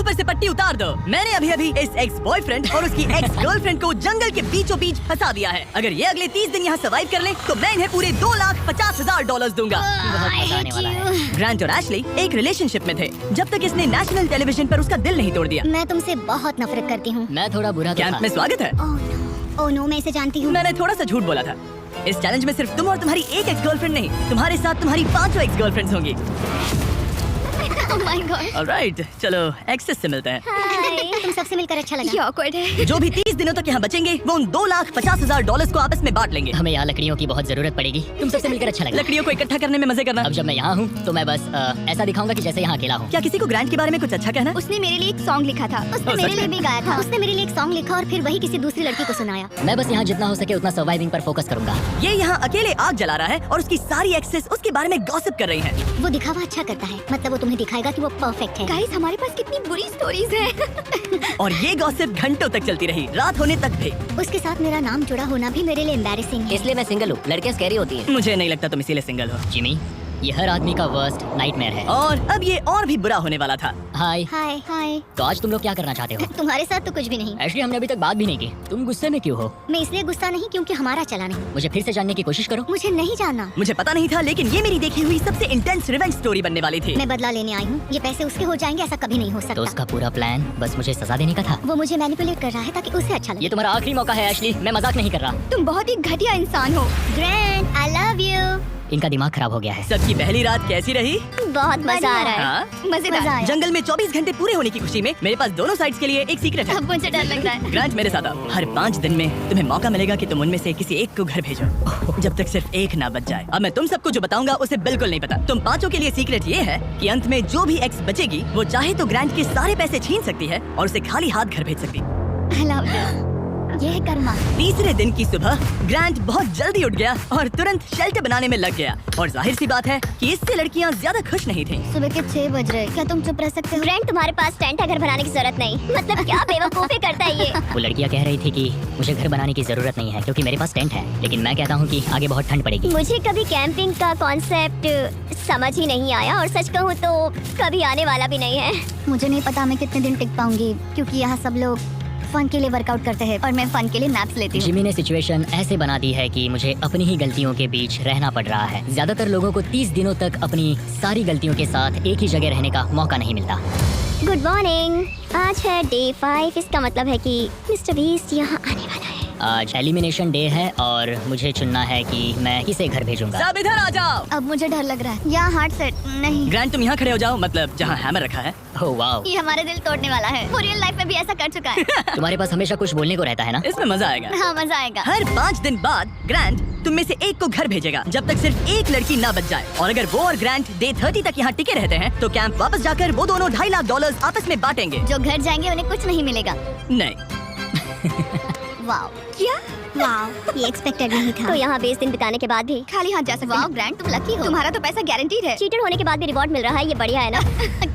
ऊपर से पट्टी उतार दो। मैंने अभी अभी इस एक्स बॉयफ्रेंड और उसकी एक्स गर्लफ्रेंड को जंगल के बीचों बीच फंसा दिया है। अगर ये अगले 30 दिन यहाँ सर्वाइव कर लें तो मैं इन्हें पूरे $2,50,000 दूंगा। ग्रांट और एशली एक रिलेशनशिप में थे जब तक इसने नेशनल टेलीविजन पर उसका दिल नहीं तोड़ दिया। मैं तुमसे बहुत नफरत करती हूँ। मैं थोड़ा बुरा तो कैंप था। में स्वागत है। ओह नो, मैं इसे जानती हूँ। मैंने थोड़ा सा झूठ बोला था। इस चैलेंज में सिर्फ तुम और तुम्हारी एक एक्स गर्लफ्रेंड नहीं, तुम्हारे साथ तुम्हारी 5 एक्स गर्लफ्रेंड्स होंगी। Oh my God. ऑलराइट, चलो एक्सेस से मिलते हैं। हाय, तुम सबसे मिलकर अच्छा लगा। ये awkward है। जो भी 30 दिनों तक यहाँ बचेंगे वो उन $2,50,000 को आपस में बांट लेंगे। हमें यहाँ लकड़ियों की बहुत जरूरत पड़ेगी। तुम सबसे मिलकर अच्छा लगा। लकड़ियों को इकट्ठा करने में मजे करना। अब जब मैं यहाँ हूँ तो मैं बस ऐसा दिखाऊंगा कि जैसे यहाँ अकेला हूँ। क्या किसी को ग्रांट के बारे में कुछ अच्छा कहना है? उसने मेरे लिए एक सॉन्ग लिखा था। उसने सच मेरे में? लिए भी गाया था। उसने मेरे लिए एक सॉन्ग लिखा और फिर वही किसी दूसरी लड़की को सुनाया। मैं बस यहाँ जितना हो सके उतना सर्वाइविंग पर फोकस करूंगा। ये यहाँ अकेले आग जला रहा है और उसकी सारी एक्सेस उसके बारे में गॉसिप कर रही हैं। वो दिखावा अच्छा करता है, मतलब वो तुम्हें दिखाएगा कि वो परफेक्ट है। गाइस, हमारे पास कितनी बुरी स्टोरीज हैं। और ये गॉसिप घंटों तक चलती रही, रात होने तक भी। उसके साथ मेरा नाम जुड़ा होना भी मेरे लिए एम्बैरेसिंग है। इसलिए मैं सिंगल हूँ। लड़कियाँ स्कैरी होती हैं। मुझे नहीं लगता तुम इसीलिए सिंगल हो। जिमी, ये हर आदमी का वर्स्ट नाइटमेयर है। और अब ये और भी बुरा होने वाला था। हाय। हाय हाय। तो आज तुम लोग क्या करना चाहते हो? तुम्हारे साथ तो कुछ भी नहीं। एक्चुअली हमने अभी तक बात भी नहीं की। तुम गुस्से में क्यों हो? मैं इसलिए गुस्सा नहीं क्योंकि हमारा चला नहीं। मुझे फिर से जानने की कोशिश करो। मुझे नहीं जानना। मुझे पता नहीं था, लेकिन ये मेरी देखी हुई सबसे इंटेंस रिवेंज स्टोरी बनने वाली थी। मैं बदला लेने आई हूँ। ये पैसे उसके हो जाएंगे ऐसा कभी नहीं हो तो सकता। उसका पूरा प्लान बस मुझे सजा देने का था। वो मुझे मैनिपुलेट कर रहा है ताकि उसे अच्छा लगे। ये तुम्हारा आखिरी मौका है एशली, मैं मजाक नहीं कर रहा। तुम बहुत ही घटिया इंसान हो। Grand, I love you. इनका दिमाग खराब हो गया है। सबकी पहली रात कैसी रही? बहुत मजा आ रहा है। हाँ? मजेदार। मजा आया। जंगल में 24 घंटे पूरे होने की खुशी में मेरे पास दोनों साइड्स के लिए एक सीक्रेट है। अब मुझे डर लग रहा है। ग्रांट मेरे साथ आओ। हर 5 दिन में तुम्हें मौका मिलेगा कि तुम उनमें से किसी एक को घर भेजो, जब तक सिर्फ एक ना बच जाए। अब मैं तुम सबको जो बताऊंगा उसे बिल्कुल नहीं पता। तुम 5 के लिए सीक्रेट ये है कि अंत में जो भी एक्स बचेगी वो चाहे तो ग्रांट के सारे पैसे छीन सकती है और उसे खाली हाथ घर भेज सकती। I love this. ये है कर्मा। तीसरे दिन की सुबह ग्रांट बहुत जल्दी उठ गया और तुरंत शेल्टर बनाने में लग गया। और जाहिर सी बात है कि इससे लड़कियां ज्यादा खुश नहीं थीं। सुबह के 6 बज रहे। क्या तुम चुप रह सकते हो? ग्रैंड, तुम्हारे पास टेंट है, घर बनाने की जरूरत नहीं। मतलब क्या बेवकूफी करता है ये। वो लड़कियाँ कह रही थी कि मुझे घर बनाने की जरूरत नहीं है क्योंकि मेरे पास टेंट है, लेकिन मैं कहता हूँ कि आगे बहुत ठंड पड़ेगी। मुझे कभी कैंपिंग का कॉन्सेप्ट समझ ही नहीं आया और सच कहूँ तो कभी आने वाला भी नहीं है। मुझे नहीं पता मैं कितने दिन टिक पाऊंगी क्योंकि यहाँ सब लोग फन के लिए वर्कआउट करते हैं और मैं फन के लिए नैप्स लेती हूँ। जिमी ने सिचुएशन ऐसे बना दी है कि मुझे अपनी ही गलतियों के बीच रहना पड़ रहा है। ज्यादातर लोगों को 30 दिनों तक अपनी सारी गलतियों के साथ एक ही जगह रहने का मौका नहीं मिलता। Good morning. आज है डे 5। इसका मतलब है कि मिस्टर बीस्ट यहाँ आने वाला है। आज एलिमिनेशन डे है और मुझे चुनना है कि मैं किसे घर भेजूंगा। सब इधर आ जाओ। अब मुझे डर लग रहा है। यहाँ हार्ट सेट नहीं। ग्रांट तुम यहाँ खड़े हो जाओ, मतलब जहाँ हैमर रखा है। ओह वाओ, ये हमारे दिल तोड़ने वाला है। वो रियल लाइफ में भी ऐसा कर चुका है। तुम्हारे पास हमेशा कुछ बोलने को रहता है ना। इसमें मजा आएगा। हाँ, मजा आएगा। हर 5 दिन बाद ग्रांट तुम में से एक को घर भेजेगा जब तक सिर्फ एक लड़की ना बच जाए। और अगर वो और ग्रांट डे 30 तक यहाँ टिके रहते हैं तो कैंप वापस जाकर वो दोनों $2.5 लाख आपस में बांटेंगे। जो घर जाएंगे उन्हें कुछ नहीं मिलेगा। नहीं। वाओ, क्या? वाओ, ये एक्सपेक्टेड नहीं था। तो यहाँ 20 दिन बिताने के बाद भी खाली हाथ जा सकते वाओ हैं। ग्रैंड, तुम लकी हो। तुम्हारा तो पैसा गारंटीड है। चीटर होने के बाद भी रिवॉर्ड मिल रहा है, ये बढ़िया है ना।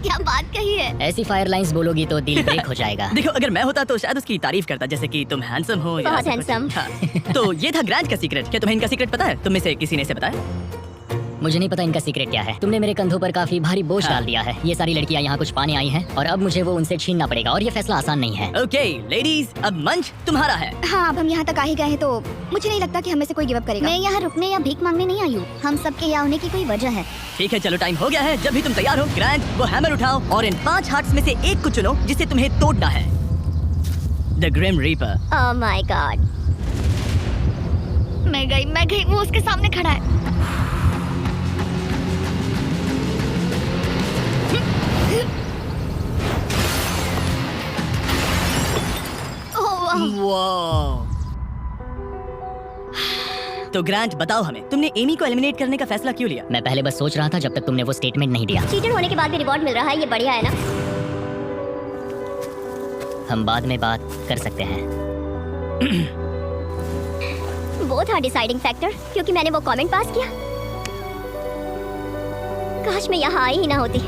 क्या बात कही है। ऐसी फायर लाइंस बोलोगी तो दिल ब्रेक हो जाएगा। देखो, अगर मैं होता तो शायद उसकी तारीफ करता, जैसे कि तुम हैंडसम हो या बहुत ऐसा कुछ। handsome। हाँ। तो ये था ग्रांट का सीक्रेट। क्या तुम्हें इनका सीक्रेट पता है? तुम में से किसी ने इसे बताया? मुझे नहीं पता इनका सीक्रेट क्या है। तुमने मेरे कंधों पर काफी भारी बोझ हाँ। डाल दिया है। ये सारी लड़कियां यहाँ कुछ पाने आई हैं और अब मुझे वो उनसे छीनना पड़ेगा और ये फैसला आसान नहीं है। ओके लेडीज, अब मंच तुम्हारा है। हाँ, अब हम यहाँ तक आ ही गए हैं तो मुझे नहीं लगता कि हमें से कोई गिव अप करेगा। मैं यहाँ रुकने या भीख मांगने नहीं आई हूँ। हम सबके यहाँ होने की कोई वजह है। ठीक है, चलो टाइम हो गया है। जब भी तुम तैयार हो ग्रांट, वो हैमर उठाओ और इन 5 हार्ट्स में से एक को चुनो जिसे तुम्हें तोड़ना है। The Grim Reaper. Oh my God. मैं गई, वो उसके सामने खड़ा है। वाह। तो ग्रांट बताओ हमें, तुमने एमी को एलिमिनेट करने का फैसला क्यों लिया? मैं पहले बस सोच रहा था जब तक तुमने वो स्टेटमेंट नहीं दिया। चीटर होने के बाद भी रिवॉर्ड मिल रहा है, ये बढ़िया है ना। हम बाद में बात कर सकते हैं। वो था डिसाइडिंग फैक्टर क्योंकि मैंने वो कमेंट पास किया। काश मैं यहाँ आई ही ना होती।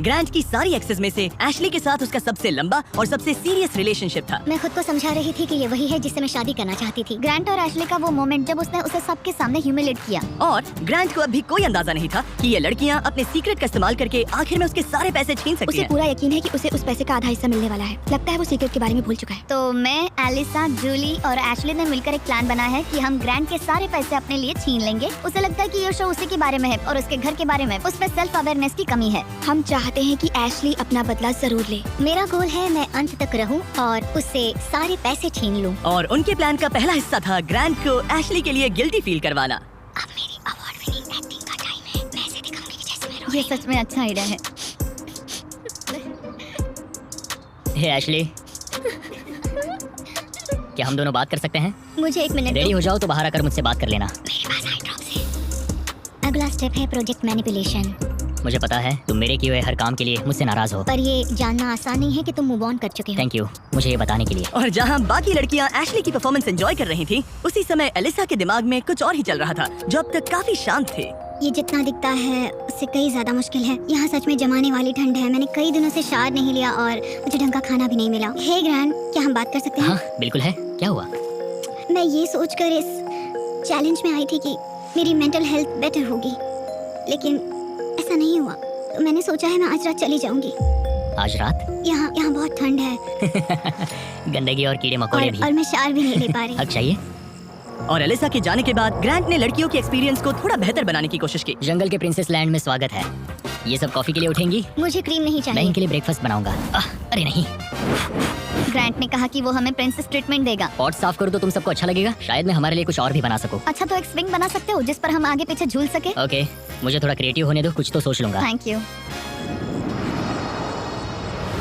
ग्रांट की सारी एक्सेस में से एशली के साथ उसका सबसे लंबा और सबसे सीरियस रिलेशनशिप था। मैं खुद को समझा रही थी कि ये वही है जिससे मैं शादी करना चाहती थी। ग्रांट और एशली का वो मोमेंट जब उसने उसे सबके सामने ह्यूमिलेट किया। और ग्रांट को अभी कोई अंदाजा नहीं था कि ये लड़कियां अपने सीक्रेट का इस्तेमाल करके आखिर में उसके सारे पैसे छीन सकती उसे हैं। पूरा यकीन है कि उसे उस पैसे का आधा हिस्सा मिलने वाला है। लगता है वो सीक्रेट के बारे में भूल चुका है। तो मैं, एलिसा, जूली और एशली ने मिलकर एक प्लान बनाया है कि हम ग्रांट के सारे पैसे अपने लिए छीन लेंगे। उसे लगता है कि ये शो उसी के बारे में है और उसके घर के बारे में। उसमें सेल्फ अवेयरनेस की कमी है। हम चाहते हैं कि एशली अपना बदला जरूर ले। मेरा गोल है मैं अंत तक रहूं और उससे सारे पैसे छीन लूं। और उनके प्लान का पहला हिस्सा था ग्रांट को एशली के लिए गिल्टी फील करवाना। अब मेरी अवार्ड विनिंग एक्टिंग का टाइम है। मैं ऐसे दिखाऊंगी कि जैसे मैं रो ये सच में अच्छा आइडिया है। हे एशली, क्या हम दोनों बात कर सकते हैं? मुझे 1 मिनट रेडी दो। हो जाओ तो बाहर आकर मुझसे बात कर लेना। मेरे पास आई ड्रॉप्स है। अगला स्टेप है प्रोजेक्ट मैनिपुलेशन। मुझे पता है तुम मेरे किए हुए हर काम के लिए मुझसे नाराज हो। पर ये जानना आसान नहीं है कि तुम मूव ऑन कर चुके हो। थैंक यू मुझे ये बताने के लिए। और जहां बाकी लड़कियां एशली की परफॉर्मेंस एंजॉय कर रही थीं, उसी समय एलिसा के दिमाग में कुछ और ही चल रहा था जो अब तक काफी शांत थे। ये जितना दिखता है उससे कई ज्यादा मुश्किल है। यहाँ सच में जमाने वाली ठंड है। मैंने कई दिनों से शावर नहीं लिया और मुझे ढंग का खाना भी नहीं मिला। हे ग्रैंड, क्या हम बात कर सकते हैं? हाँ बिल्कुल है, क्या हुआ? मैं ये सोचकर इस चैलेंज में आई थी कि मेरी मेंटल हेल्थ बेटर होगी, लेकिन ऐसा नहीं हुआ। तो मैंने सोचा है मैं आज रात चली जाऊंगी। आज रात? यहाँ बहुत ठंड है गंदगी और कीड़े मकोड़े भी। और मैं शावर भी नहीं ले पा रही। हक चाहिए। और एलिसा के जाने के बाद ग्रांट ने लड़कियों के एक्सपीरियंस को थोड़ा बेहतर बनाने की कोशिश की। जंगल के प्रिंसेस लैंड में स्वागत है। ये सब कॉफी के लिए उठेंगी? मुझे क्रीम नहीं मैं चाहिए। इनके लिए ब्रेकफास्ट बनाऊंगा। अरे नहीं, ग्रांट ने कहा कि वो हमें प्रिंसेस ट्रीटमेंट देगा। पॉट साफ करो तो तुम सबको अच्छा लगेगा। शायद मैं हमारे लिए कुछ और भी बना सकूं। अच्छा, तो एक स्विंग बना सकते हो जिस पर हम आगे पीछे झूल सके? ओके, मुझे थोड़ा क्रिएटिव होने दो, कुछ तो सोच लूंगा। Thank you.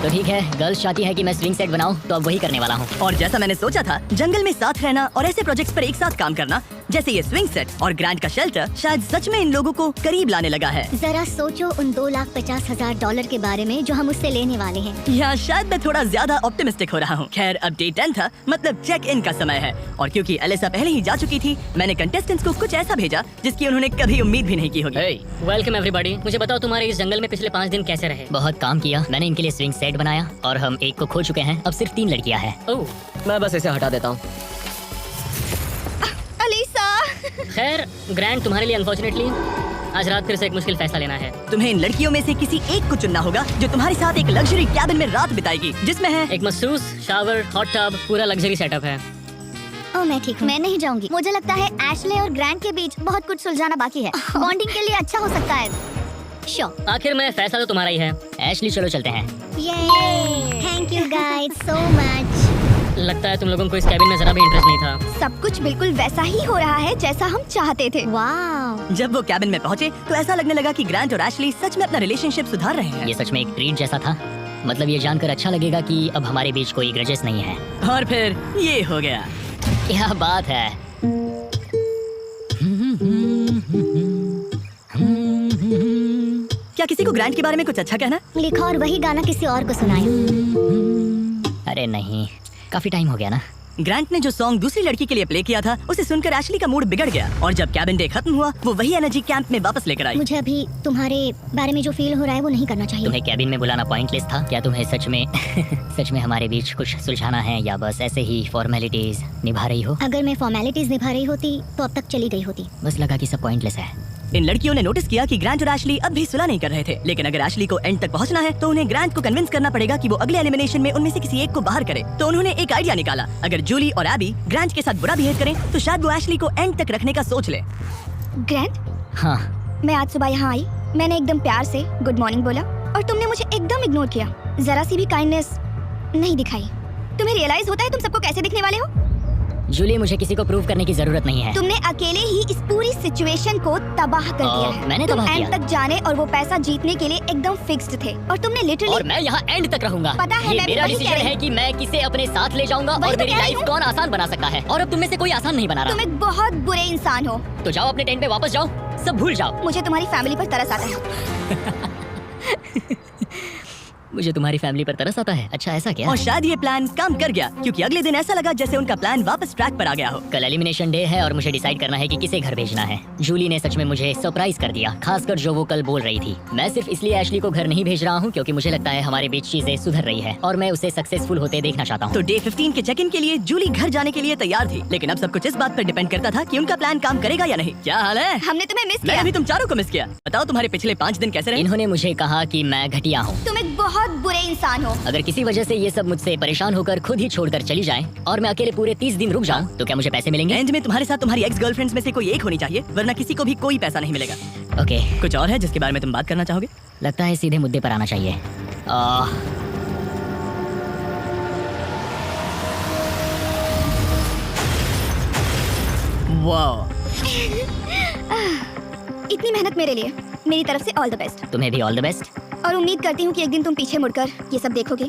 तो ठीक है, गर्ल्स चाहती है कि मैं स्विंग सेट बनाऊं तो अब वही करने वाला हूँ। और जैसा मैंने सोचा था, जंगल में साथ रहना और ऐसे प्रोजेक्ट्स पर एक साथ काम करना जैसे ये स्विंग सेट और ग्रांट का शेल्टर शायद सच में इन लोगों को करीब लाने लगा है। जरा सोचो उन $2,50,000 के बारे में जो हम उससे लेने वाले हैं। या शायद मैं थोड़ा ज्यादा ऑप्टिमिस्टिक हो रहा हूँ। खैर, अब डे 10 था, मतलब चेक इन का समय है। और क्योंकि एलिसा पहले ही जा चुकी थी, मैंने कंटेस्टेंट्स को कुछ ऐसा भेजा जिसकी उन्होंने कभी उम्मीद भी नहीं की होगी। Welcome everybody. मुझे बताओ तुम्हारे इस जंगल में पिछले 5 दिन कैसे रहे? बहुत काम किया। मैंने इनके लिए स्विंग सेट बनाया और हम एक को खो चुके हैं। अब सिर्फ 3 लड़कियां हैं। ओह, मैं बस इसे हटा देता हूँ। अलीसा, खैर ग्रैंड, तुम्हारे लिए अनफॉर्चुनेटली आज रात फिर से एक मुश्किल फैसला लेना है। तुम्हें इन लड़कियों में से किसी एक को चुनना होगा जो तुम्हारे साथ एक लग्जरी कैबिन में रात बिताएगी, जिसमें है एक मसूस, शावर, हॉट टब, पूरा लग्जरी सेटअप है। ओह, मैं ठीक हूँ। मैं नहीं जाऊंगी। मुझे लगता है एशले और ग्रांट के बीच बहुत कुछ सुलझाना बाकी है। बॉन्डिंग के लिए अच्छा हो सकता है। श्योर। आखिर में फैसला तो तुम्हारा ही है। एशली चलो चलते हैं। Thank you guys so much. लगता है तुम लोगों को इस कैबिन में जरा भी इंटरेस्ट नहीं था। सब कुछ बिल्कुल वैसा ही हो रहा है जैसा हम चाहते थे। वाह, जब वो कैबिन में पहुंचे तो ऐसा लगने लगा कि ग्रांट और एशली सच में अपना रिलेशनशिप सुधार रहे हैं। ये सच में एक ट्रीट जैसा था। मतलब ये जानकर अच्छा लगेगा कि अब हमारे बीच कोई ग्रजेस नहीं है। और फिर ये हो गया। क्या बात है। क्या किसी को ग्रांट के बारे में कुछ अच्छा कहना? लिखा और वही गाना किसी और को सुनाया। अरे नहीं, काफी टाइम हो गया ना। ग्रांट ने जो सॉन्ग दूसरी लड़की के लिए प्ले किया था, उसे सुनकर एशली का मूड बिगड़ गया और जब कैबिन डे खत्म हुआ, वो वही एनर्जी कैंप में वापस लेकर आई। मुझे अभी तुम्हारे बारे में जो फील हो रहा है वो नहीं करना चाहिए। तुम्हें कैबिन में बुलाना पॉइंटलेस था। क्या तुम्हें सच में सच में हमारे बीच कुछ सुलझाना है या बस ऐसे ही फॉर्मेलिटीज निभा रही हो? अगर मैं फॉर्मेलिटीज निभा रही होती तो अब तक चली गई होती। बस लगा कि सब पॉइंटलेस है। इन लड़कियों ने नोटिस किया कि ग्रांट और एशली अब भी सुलह नहीं कर रहे थे, लेकिन अगर एशली को एंड तक पहुंचना है तो उन्हें ग्रांट को कन्विंस करना पड़ेगा कि वो अगले एलिमिनेशन में उनमें से किसी एक को बाहर करे। तो उन्होंने एक आइडिया निकाला, अगर जूली और एबी ग्रांट के साथ बुरा बिहेव करें तो शायद वो एशली को एंड तक रखने का सोच ले। ग्रैंड, हाँ, मैं आज सुबह यहाँ आई, मैंने एकदम प्यार से गुड मॉर्निंग बोला और तुमने मुझे एकदम इग्नोर किया। जरा सी भी काइंडनेस नहीं दिखाई। तुम्हें रियलाइज होता है तुम सबको कैसे दिखने वाले हो? जूली, मुझे किसी को प्रूव करने की जरूरत नहीं है। तुमने अकेले ही इस पूरी सिचुएशन को तबाह कर दिया है। मैंने तुम तबाह एंड किया। तक जाने और वो पैसा जीतने के लिए एकदम फिक्स्ड थे और तुमने और लिटरली मैं यहाँ एंड तक रहूंगा। पता है, ये मैं भी मेरा वही कह डिसीजन रही है कि मैं किसे अपने साथ ले जाऊंगा वही और तो मेरी कह रही लाइफ हूँ। कौन आसान बना सकता है। और अब तुम में से कोई आसान नहीं बना तुम रहा। एक बहुत बुरे इंसान हो। तो जाओ अपने टेंट पे वापस जाओ, सब भूल जाओ। मुझे तुम्हारी फैमिली पर तरस आता है। मुझे तुम्हारी फैमिली पर तरस आता है। अच्छा ऐसा क्या? और शायद ये प्लान काम कर गया, क्योंकि अगले दिन ऐसा लगा जैसे उनका प्लान वापस ट्रैक पर आ गया हो। कल एलिमिनेशन डे है और मुझे डिसाइड करना है कि किसे घर भेजना है। जूली ने सच में मुझे सरप्राइज कर दिया, खासकर जो वो कल बोल रही थी। मैं सिर्फ इसलिए एशली को घर नहीं भेज रहा हूँ क्योंकि मुझे लगता है हमारे बीच चीजें सुधर रही है और मैं उसे सक्सेसफुल होते देखना चाहता हूँ। तो डे 15 के चेक इन के लिए जूली घर जाने के लिए तैयार थी, लेकिन अब सब कुछ इस बात पर डिपेंड करता था कि उनका प्लान काम करेगा या नहीं। क्या हाल है? हमने तुम्हें मिस मैंने किया। भी तुम चारों को मिस किया। बताओ तुम्हारे पिछले 5 दिन कैसे रहे? इन्होंने मुझे कहा कि मैं घटिया हूँ। तुम एक बहुत बुरे इंसान हो। अगर किसी वजह से ये सब मुझसे परेशान होकर खुद ही छोड़कर चली जाएं और मैं अकेले पूरे 30 दिन रुक जाऊं तो क्या मुझे पैसे मिलेंगे? एंड में तुम्हारे साथ तुम्हारी एक्स गर्लफ्रेंड्स में से कोई एक होनी चाहिए, वरना किसी को भी कोई पैसा नहीं मिलेगा। ओके, कुछ और है जिसके बारे में तुम बात करना चाहोगे? लगता है सीधे मुद्दे पर आना चाहिए। वाह, इतनी मेहनत मेरे लिए, मेरी तरफ से ऑल द बेस्ट। तुम्हें भी ऑल द बेस्ट। और उम्मीद करती हूँ कि एक दिन तुम पीछे मुड़कर ये सब देखोगे